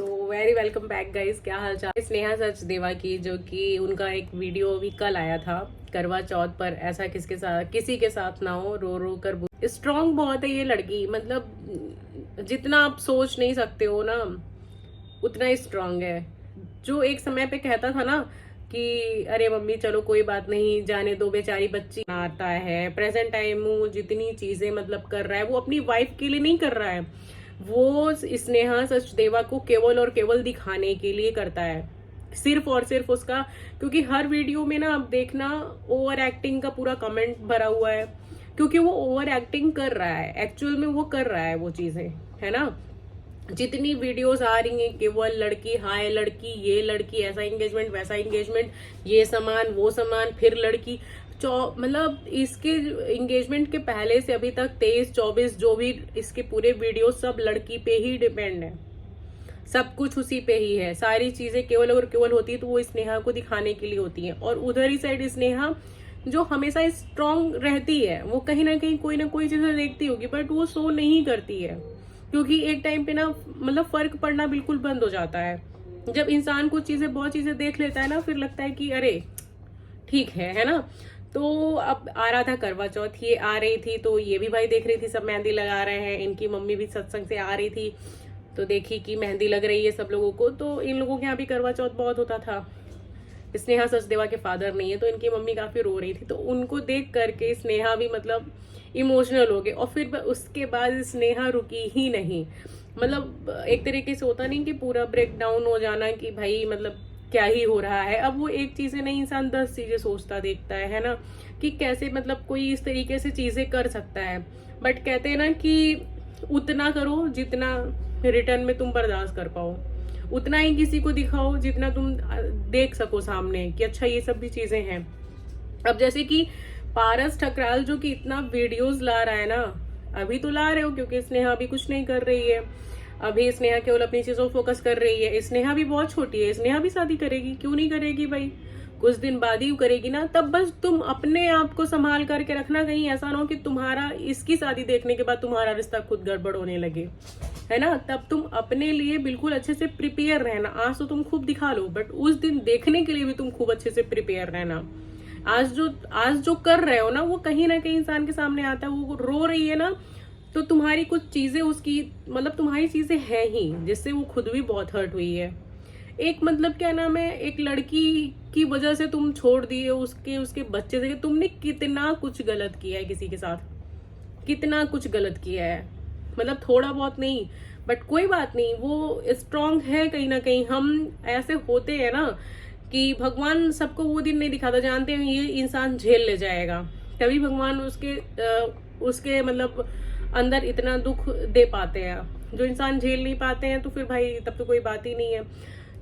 Very welcome back guys. क्या हाल चाल। स्नेहा सचदेवा की, जो कि उनका एक वीडियो अभी कल आया था, करवा चौथ पर ऐसा किसी के साथ ना हो, रो रो कर स्ट्रॉन्ग बहुत है ये लड़की। मतलब जितना आप सोच नहीं सकते हो ना, उतना ही स्ट्रांग है। जो एक समय पे कहता था ना कि अरे मम्मी चलो कोई बात नहीं, जाने दो, बेचारी बच्ची आता है। प्रेजेंट टाइम में जितनी चीजें मतलब कर रहा है, वो अपनी वाइफ के लिए नहीं कर रहा है, वो स्नेहा सचदेवा को केवल और केवल दिखाने के लिए करता है, सिर्फ और सिर्फ उसका। क्योंकि हर वीडियो में ना आप देखना, ओवर एक्टिंग का पूरा कमेंट भरा हुआ है, क्योंकि वो ओवर एक्टिंग कर रहा है, एक्चुअल में वो कर रहा है वो चीजें, है ना। जितनी वीडियोस आ रही हैं, केवल लड़की, हाय लड़की, ये लड़की, ऐसा एंगेजमेंट, वैसा एंगेजमेंट, ये सामान वो सामान, फिर लड़की। मतलब इसके एंगेजमेंट के पहले से अभी तक 23-24 जो भी इसके पूरे वीडियो, सब लड़की पे ही डिपेंड है, सब कुछ उसी पे ही है। सारी चीजें केवल और केवल होती है तो वो स्नेहा को दिखाने के लिए होती है। और उधर ही साइड स्नेहा जो हमेशा स्ट्रांग रहती है, वो कहीं ना कहीं कोई ना कोई चीजें देखती होगी, बट वो शो नहीं करती है। क्योंकि एक टाइम पे ना मतलब फर्क पड़ना बिल्कुल बंद हो जाता है। जब इंसान कुछ चीजें, बहुत चीजें देख लेता है ना, फिर लगता है कि अरे ठीक है ना। तो अब आ रहा था करवा चौथ, ये आ रही थी तो ये भी भाई देख रही थी, सब मेहंदी लगा रहे हैं। इनकी मम्मी भी सत्संग से आ रही थी तो देखी कि मेहंदी लग रही है सब लोगों को। तो इन लोगों के यहाँ भी करवा चौथ बहुत होता था। स्नेहा सचदेवा के फादर नहीं है तो इनकी मम्मी काफी रो रही थी, तो उनको देख करके स्नेहा भी मतलब इमोशनल हो गए। और फिर उसके बाद स्नेहा रुकी ही नहीं। मतलब एक तरीके से होता नहीं कि पूरा ब्रेक डाउन हो जाना कि भाई मतलब क्या ही हो रहा है। अब वो एक चीजें नहीं, इंसान 10 चीजें सोचता देखता है ना, कि कैसे मतलब कोई इस तरीके से चीजें कर सकता है। बट कहते हैं ना कि उतना करो जितना रिटर्न में तुम बर्दाश्त कर पाओ, उतना ही किसी को दिखाओ जितना तुम देख सको सामने कि अच्छा ये सब भी चीजें हैं। अब जैसे कि पारस ठकराल जो कि इतना वीडियोस ला रहा है ना, अभी तो ला रहे हो क्योंकि स्नेहा अभी कुछ नहीं कर रही है, अभी स्नेहा केवल अपनी चीजों फोकस कर रही है। स्नेहा भी बहुत छोटी है, स्नेहा भी शादी करेगी, क्यों नहीं करेगी भाई, कुछ दिन बाद ही करेगी ना। तब बस तुम अपने आप को संभाल करके रखना, कहीं ऐसा ना हो कि तुम्हारा इसकी शादी देखने के बाद तुम्हारा रिश्ता खुद गड़बड़ होने लगे, है ना। तब तुम अपने लिए बिल्कुल अच्छे से प्रिपेयर रहना। आज तो तुम खूब दिखा लो, बट उस दिन देखने के लिए भी तुम खूब अच्छे से प्रिपेयर रहना। आज जो कर रहे हो ना, वो कहीं ना कहीं इंसान के सामने आता है। वो रो रही है ना, तो तुम्हारी कुछ चीजें उसकी, मतलब तुम्हारी चीजें हैं ही, जिससे वो खुद भी बहुत हर्ट हुई है। एक मतलब क्या नाम है, एक लड़की की वजह से तुम छोड़ दिए उसके बच्चे से। तुमने कितना कुछ गलत किया है किसी के साथ, कितना कुछ गलत किया है। मतलब थोड़ा बहुत नहीं, बट कोई बात नहीं, वो स्ट्रांग है कहीं ना कहीं। हम ऐसे होते हैं ना कि भगवान सबको वो दिन नहीं दिखाता, जानते हैं ये इंसान झेल ले जाएगा, तभी भगवान उसके मतलब अंदर इतना दुख दे पाते हैं। जो इंसान झेल नहीं पाते हैं तो फिर भाई तब तो कोई बात ही नहीं है।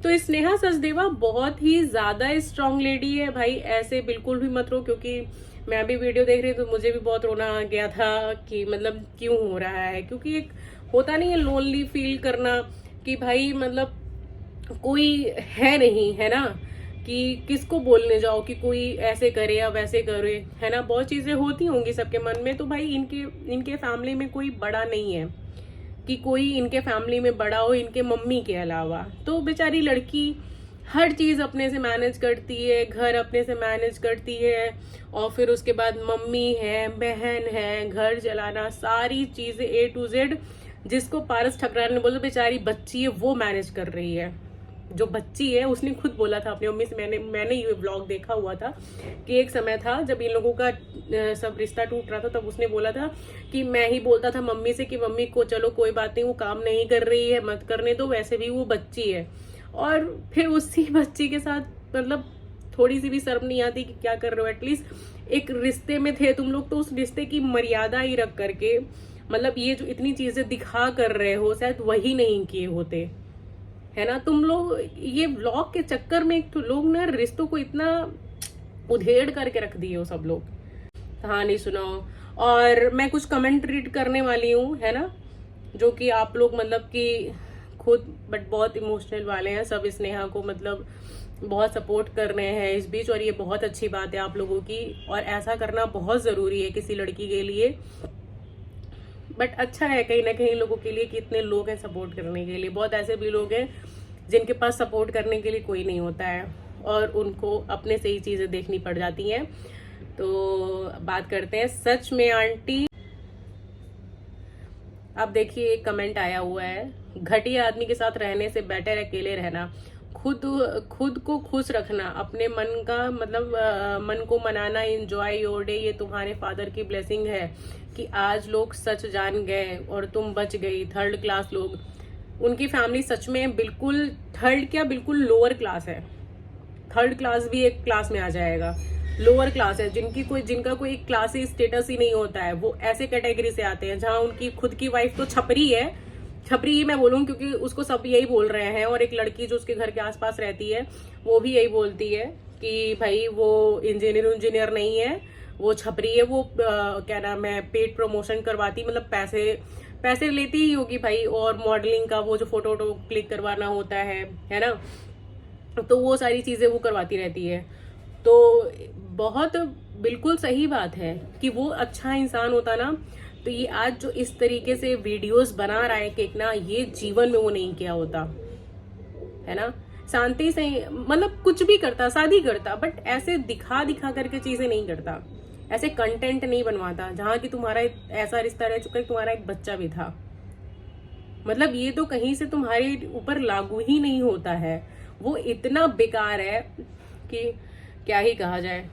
तो स्नेहा सचदेवा बहुत ही ज्यादा स्ट्रांग लेडी है भाई, ऐसे बिल्कुल भी मत रो। क्योंकि मैं अभी वीडियो देख रही तो मुझे भी बहुत रोना आ गया था कि मतलब क्यों हो रहा है। क्योंकि एक होता नहीं है लोनली फील करना, कि भाई मतलब कोई है नहीं, है ना, कि किसको बोलने जाओ कि कोई ऐसे करे या वैसे करे, है ना। बहुत चीजें होती होंगी सबके मन में। तो भाई इनके फैमिली में कोई बड़ा नहीं है, कि कोई इनके फैमिली में बड़ा हो इनके मम्मी के अलावा। तो बेचारी लड़की हर चीज अपने से मैनेज करती है, घर अपने से मैनेज करती है, और फिर उसके बाद मम्मी है, बहन है, घर चलाना, सारी चीजें A to Z, जिसको पारस ठकराल ने बोला बेचारी बच्ची है, वो मैनेज कर रही है। जो बच्ची है उसने खुद बोला था अपनी मम्मी से, मैंने ये व्लॉग देखा हुआ था कि एक समय था जब इन लोगों का सब रिश्ता टूट रहा था, तब उसने बोला था कि मैं ही बोलता था मम्मी से कि मम्मी को चलो कोई बात नहीं, वो काम नहीं कर रही है, मत करने दो, वैसे भी वो बच्ची है। और फिर उसी बच्ची के साथ मतलब थोड़ी सी भी शर्म नहीं आती कि क्या कर रहे हो। एटलीस्ट एक रिश्ते में थे तुम लोग, तो उस रिश्ते की मर्यादा ही रख करके, मतलब ये जो इतनी चीजें दिखा कर रहे हो, शायद वही नहीं किए होते, है ना। तुम लोग ये व्लॉग के चक्कर में तो लोग ना रिश्तों को इतना उधेड़ करके रख दिए हो सब लोग। कहानी सुनाओ। और मैं कुछ कमेंट रीड करने वाली हूँ, है ना, जो कि आप लोग मतलब कि खुद बट बहुत इमोशनल वाले हैं सब, स्नेहा को मतलब बहुत सपोर्ट कर रहे हैं इस बीच। और ये बहुत अच्छी बात है आप लोगों की, और ऐसा करना बहुत जरूरी है किसी लड़की के लिए। बट अच्छा है कहीं ना कहीं लोगों के लिए कि इतने लोग हैं सपोर्ट करने के लिए। बहुत ऐसे भी लोग हैं जिनके पास सपोर्ट करने के लिए कोई नहीं होता है और उनको अपने से ही चीज़ें देखनी पड़ जाती हैं। तो बात करते हैं सच में आंटी। अब देखिए एक कमेंट आया हुआ है, घटिया आदमी के साथ रहने से बेटर अकेले रहना। खुद को खुश रखना, अपने मन का मतलब मन को मनाना, एंजॉय योर डे। ये तुम्हारे फादर की ब्लेसिंग है कि आज लोग सच जान गए और तुम बच गई। थर्ड क्लास लोग, उनकी फैमिली सच में बिल्कुल थर्ड क्या बिल्कुल लोअर क्लास है। थर्ड क्लास भी एक क्लास में आ जाएगा, लोअर क्लास है। जिनका कोई क्लासी स्टेटस ही नहीं होता है, वो ऐसे कैटेगरी से आते हैं जहां उनकी खुद की वाइफ तो छपरी है। छपरी ही मैं बोलूँ क्योंकि उसको सब यही बोल रहे हैं, और एक लड़की जो उसके घर के आसपास रहती है वो भी यही बोलती है कि भाई वो इंजीनियर नहीं है, वो छपरी है। वो क्या नाम है, पेड प्रमोशन करवाती, मतलब पैसे लेती ही होगी भाई। और मॉडलिंग का वो जो फोटो क्लिक करवाना होता है ना, तो वो सारी चीजें वो करवाती रहती है। तो बहुत बिल्कुल सही बात है कि वो अच्छा इंसान होता ना, तो ये आज जो इस तरीके से वीडियोस बना रहा है कि ना, ये जीवन में वो नहीं किया होता है ना। शांति से मतलब कुछ भी करता, शादी करता, बट ऐसे दिखा करके चीजें नहीं करता, ऐसे कंटेंट नहीं बनवाता जहां कि तुम्हारा ऐसा रिश्ता रह चुका है, तुम्हारा एक बच्चा भी था। मतलब ये तो कहीं से तुम्हारे ऊपर लागू ही नहीं होता है। वो इतना बेकार है कि क्या ही कहा जाए।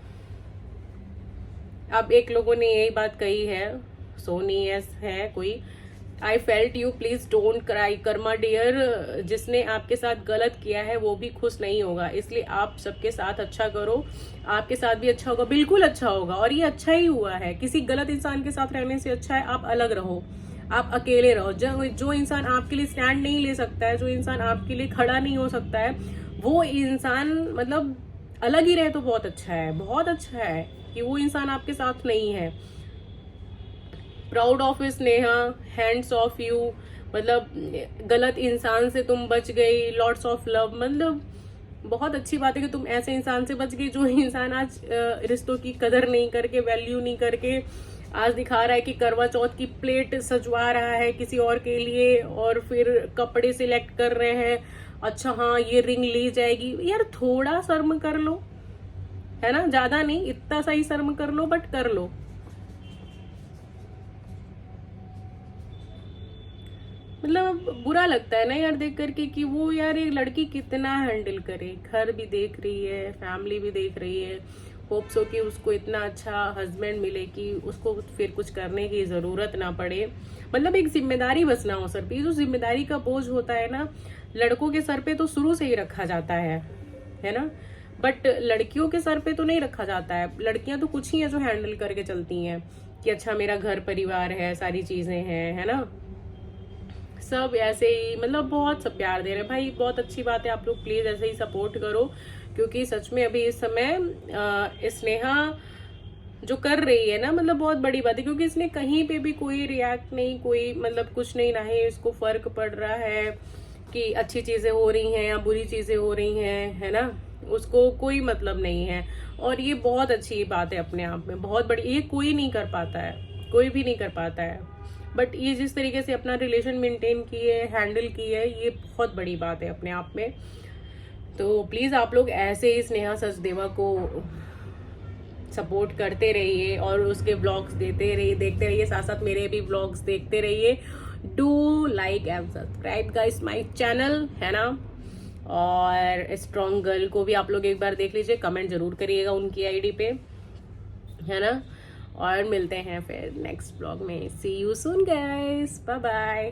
अब एक लोगों ने यही बात कही है, सोनी एस है कोई, I felt you please don't cry कर्मा डियर। जिसने आपके साथ गलत किया है वो भी खुश नहीं होगा, इसलिए आप सबके साथ अच्छा करो, आपके साथ भी अच्छा होगा। बिल्कुल अच्छा होगा, और ये अच्छा ही हुआ है। किसी गलत इंसान के साथ रहने से अच्छा है आप अलग रहो, आप अकेले रहो। जो इंसान आपके लिए स्टैंड नहीं ले सकता है, जो इंसान आपके लिए खड़ा नहीं हो सकता है, वो इंसान मतलब अलग ही रहे तो बहुत अच्छा है। बहुत अच्छा है कि वो इंसान आपके साथ नहीं है। Proud of Sneha, hands of you. मतलब गलत इंसान से तुम बच गई, लॉट्स ऑफ लव। मतलब बहुत अच्छी बात है कि तुम ऐसे इंसान से बच गई जो इंसान आज रिश्तों की कदर नहीं करके, वैल्यू नहीं करके आज दिखा रहा है कि करवा चौथ की प्लेट सजवा रहा है किसी और के लिए, और फिर कपड़े सिलेक्ट कर रहे हैं। अच्छा हाँ ये रिंग ली जाएगी। यार थोड़ा शर्म कर लो, है ना, ज्यादा नहीं, इतना सा ही शर्म कर लो, बट कर लो। मतलब बुरा लगता है ना यार देख करके कि वो यार एक लड़की कितना हैंडल करे, घर भी देख रही है, फैमिली भी देख रही है। होप्स हो कि उसको इतना अच्छा हस्बैंड मिले कि उसको फिर कुछ करने की जरूरत ना पड़े। मतलब एक जिम्मेदारी बस ना हो सर पे। जो जिम्मेदारी का बोझ होता है ना, लड़कों के सर पे तो शुरू से ही रखा जाता है ना, बट लड़कियों के सर पे तो नहीं रखा जाता है। लड़कियां तो कुछ ही है जो हैंडल करके चलती हैं कि अच्छा मेरा घर परिवार है, सारी चीजें हैं, है ना। सब ऐसे ही मतलब बहुत सब प्यार दे रहे हैं भाई, बहुत अच्छी बात है। आप लोग प्लीज ऐसे ही सपोर्ट करो, क्योंकि सच में अभी इस समय स्नेहा जो कर रही है ना, मतलब बहुत बड़ी बात है। क्योंकि इसने कहीं पे भी कोई रिएक्ट नहीं, कोई मतलब कुछ नहीं, ना ही इसको फर्क पड़ रहा है कि अच्छी चीजें हो रही हैं या बुरी चीजें हो रही हैं, है ना। उसको कोई मतलब नहीं है, और ये बहुत अच्छी बात है अपने आप में, बहुत बड़ी। ये कोई नहीं कर पाता है, कोई भी नहीं कर पाता है, बट ये जिस तरीके से अपना रिलेशन मेंटेन किए, हैंडल किए, ये बहुत बड़ी बात है अपने आप में। तो प्लीज आप लोग ऐसे ही स्नेहा सचदेवा को सपोर्ट करते रहिए और उसके ब्लॉग्स देखते रहिए, साथ साथ मेरे भी ब्लॉग्स देखते रहिए। Do like and subscribe guys my channel, है ना। और स्ट्रॉन्ग गर्ल को भी आप लोग एक बार देख लीजिए, कमेंट जरूर करिएगा उनकी आईडी पे, है ना। और मिलते हैं फिर नेक्स्ट ब्लॉग में। See you soon guys, bye bye.